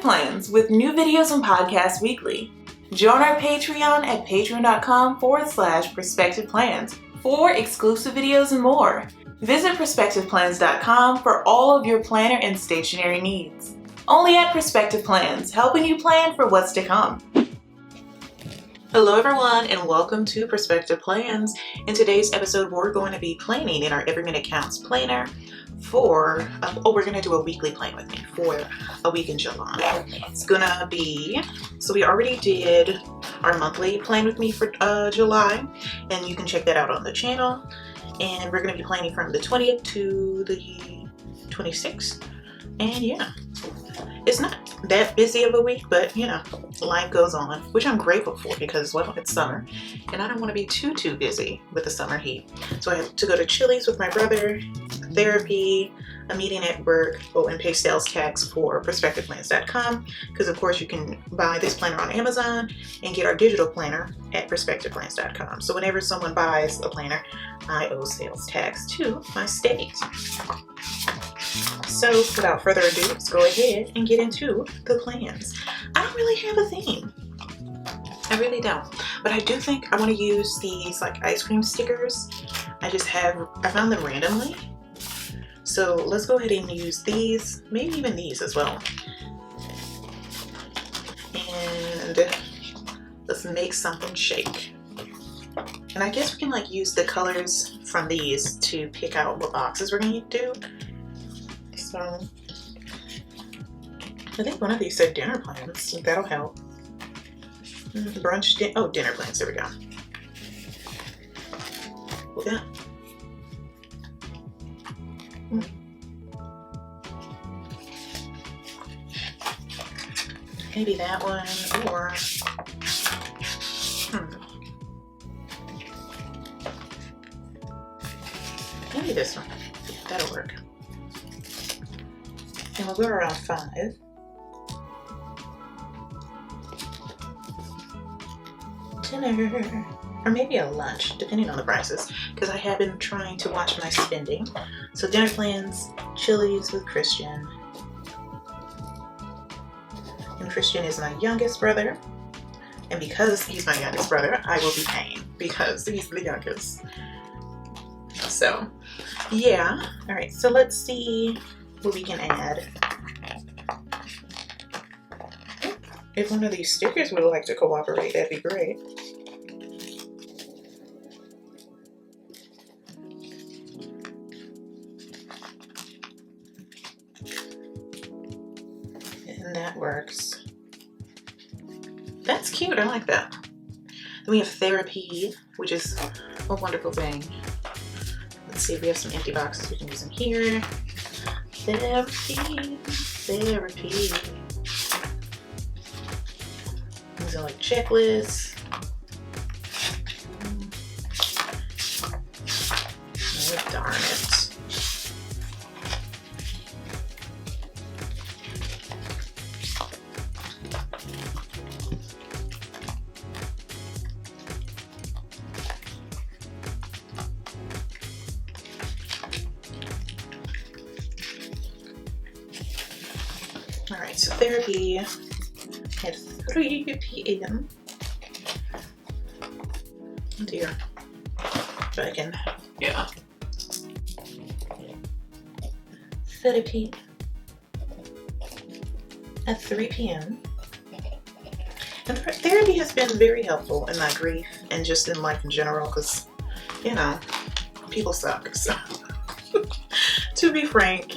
Plans with new videos and podcasts weekly. Join our Patreon at patreon.com/Perspective Plans for exclusive videos and more. Visit perspectiveplans.com for all of your planner and stationery needs. Only at Perspective Plans, helping you plan for what's to come. Hello everyone and welcome to Perspective Plans. In today's episode, we're going to be planning in our Every Minute Counts planner for, we're going to do a weekly plan with me for a week in July. It's going to be, so we already did our monthly plan with me for July, and you can check that out on the channel. And we're going to be planning from the 20th to the 26th. And yeah, it's not that busy of a week, but you know, life goes on, which I'm grateful for because, well, it's summer and I don't want to be too busy with the summer heat. So I have to go to Chili's with my brother, therapy, a meeting at work, and pay sales tax for perspectiveplans.com, because of course you can buy this planner on Amazon and get our digital planner at perspectiveplans.com. So whenever someone buys a planner, I owe sales tax to my state. So without further ado, let's go ahead and get into the plans. I don't really have a theme. I really don't. But I do think I want to use these like ice cream stickers. I found them randomly. So let's go ahead and use these, maybe even these as well. And let's make something shake. And I guess we can like use the colors from these to pick out what boxes we're going to do. So I think one of these said dinner plans. That'll help. Brunch, dinner plans. There we go. Yeah. Maybe that one, or maybe this one. Yeah, that'll work. And we'll go around 5. Dinner, or maybe a lunch, depending on the prices, because I have been trying to watch my spending. So dinner plans, Chili's with Christian. And Christian is my youngest brother. And because he's my youngest brother, I will be paying because he's the youngest. So, yeah. All right, so let's see what we can add. If one of these stickers would like to cooperate, that'd be great. And that works. That's cute, I like that. Then we have therapy, which is a wonderful thing. Let's see if we have some empty boxes we can use in here. Therapy. These are like checklists. Oh, darn it. All right, so therapy at 3 p.m. Oh dear. If I can, yeah. Therapy at 3 p.m. And therapy has been very helpful in my grief and just in life in general because, you know, people suck. So, to be frank.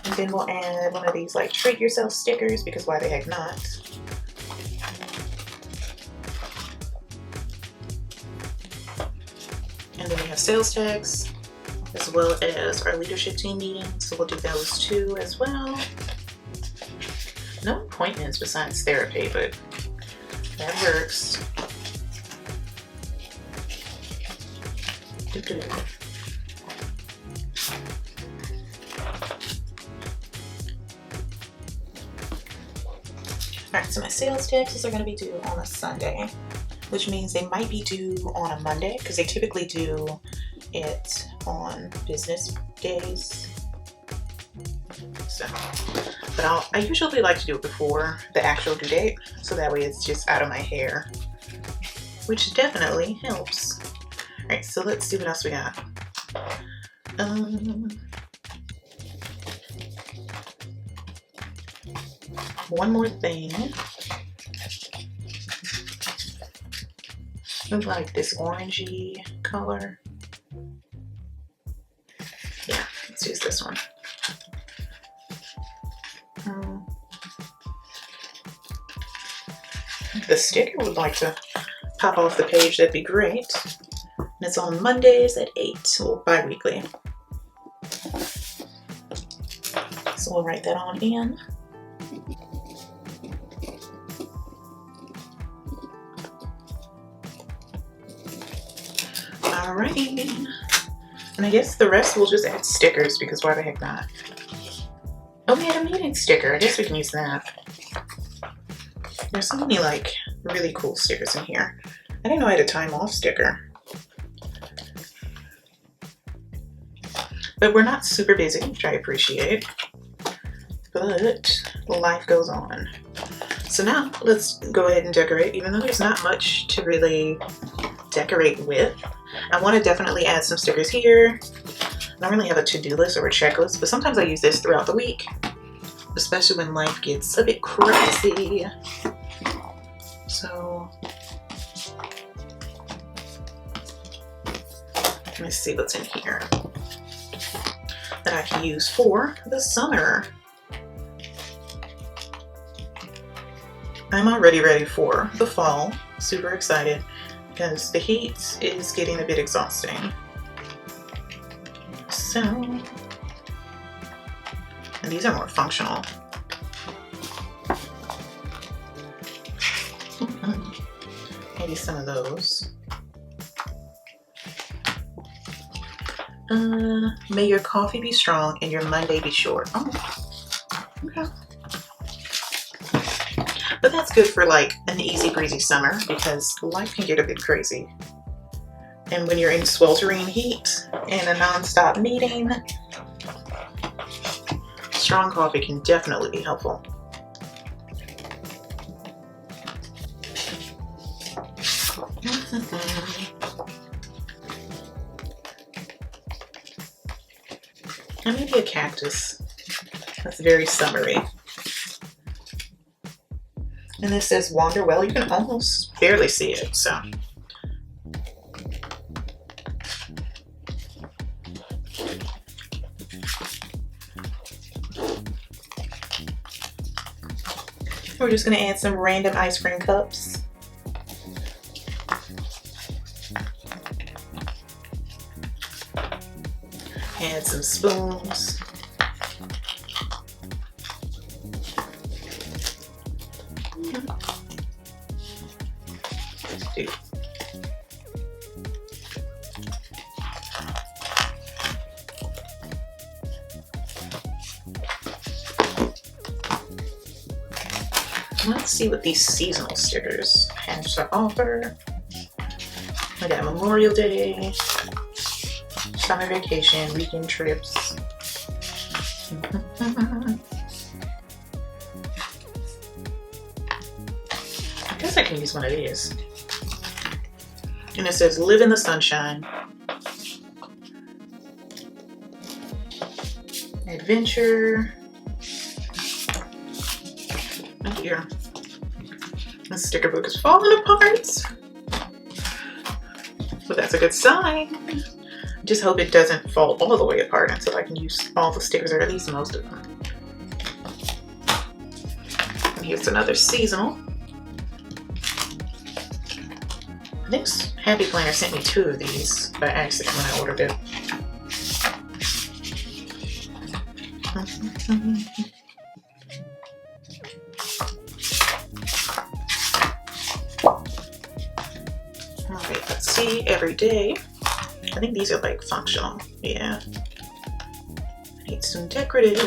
And then we'll add one of these like treat yourself stickers because why the heck not? And then we have sales tax as well as our leadership team meeting. So we'll do those two as well. No appointments besides therapy, but that works. Alright, so my sales taxes are going to be due on a Sunday, which means they might be due on a Monday because they typically do it on business days. So, but I usually like to do it before the actual due date, so that way it's just out of my hair, which definitely helps. All right, so let's see what else we got. One more thing. I like this orangey color. Yeah, let's use this one. If the sticker would like to pop off the page, that'd be great. And it's on Mondays at 8, or bi-weekly. So we'll write that on in. Alrighty. And I guess the rest we'll just add stickers, because why the heck not? Oh, we had a meeting sticker. I guess we can use that. There's so many like really cool stickers in here. I didn't know I had a time off sticker. But we're not super busy, which I appreciate. But life goes on. So now let's go ahead and decorate, even though there's not much to really decorate with. I want to definitely add some stickers here. I don't really have a to-do list or a checklist, but sometimes I use this throughout the week, especially when life gets a bit crazy. So let me see what's in here that I can use for the summer. I'm already ready for the fall. Super excited because the heat is getting a bit exhausting. So, and these are more functional. Maybe some of those. May your coffee be strong and your Monday be short. Oh, okay. But that's good for like an easy breezy summer, because life can get a bit crazy. And when you're in sweltering heat and a non-stop meeting, strong coffee can definitely be helpful. And maybe a cactus. That's very summery. And this says wander well. You can almost barely see it, so. We're just gonna add some random ice cream cups. Add some spoons. Let's see what these seasonal stickers have to offer. I got Memorial Day, summer vacation, weekend trips. I guess I can use one of these. And it says live in the sunshine. Adventure. Oh dear. The sticker book is falling apart. But that's a good sign. Just hope it doesn't fall all the way apart until I can use all the stickers, or at least most of them. And here's another seasonal. I think Happy Planner sent me 2 of these by accident when I ordered it. Alright, let's see, every day. I think these are like functional, yeah. I need some decorative.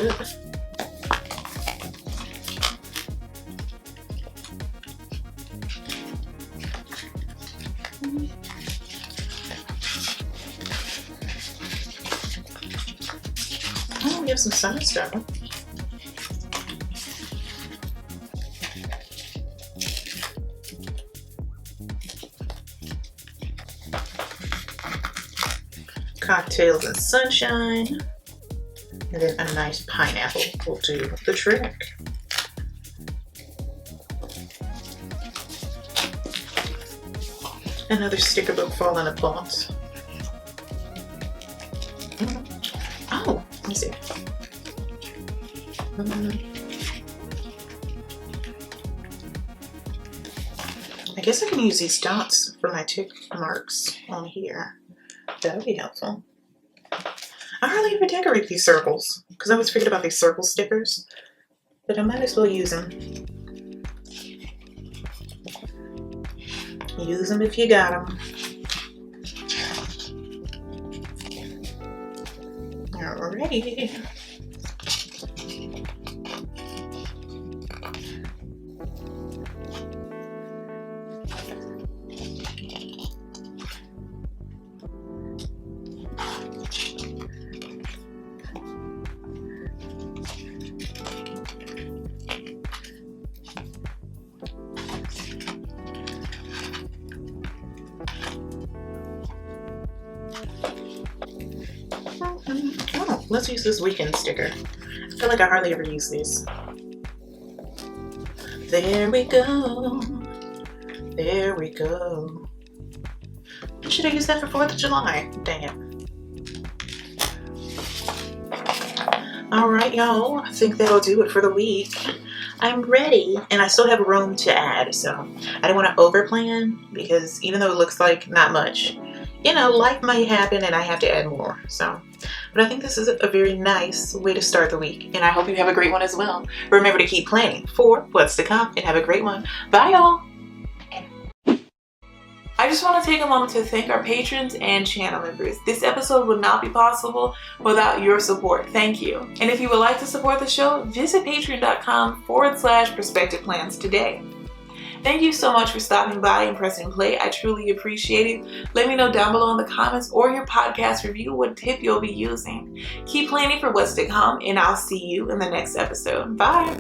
Oh, we have some summer stuff. Cocktails and sunshine. And then a nice pineapple will do the trick. Another sticker book falling apart. Oh, let me see. I guess I can use these dots for my tick marks on here. That would be helpful. I hardly ever decorate these circles because I always forget about these circle stickers, but I might as well use them. Use them if you got them. Alrighty. Oh, let's use this weekend sticker. I feel like I hardly ever use these. There we go. There we go. Should I use that for 4th of July? Dang it. Alright, y'all. I think that'll do it for the week. I'm ready, and I still have room to add, so I don't want to overplan because even though it looks like not much, you know, life might happen and I have to add more. So, but I think this is a very nice way to start the week, and I hope you have a great one as well. Remember to keep planning for what's to come and have a great one. Bye, y'all. I just want to take a moment to thank our patrons and channel members. This episode would not be possible without your support. Thank you. And if you would like to support the show, visit patreon.com/perspectiveplans today. Thank you so much for stopping by and pressing play. I truly appreciate it. Let me know down below in the comments or your podcast review what tip you'll be using. Keep planning for what's to come, and I'll see you in the next episode. Bye.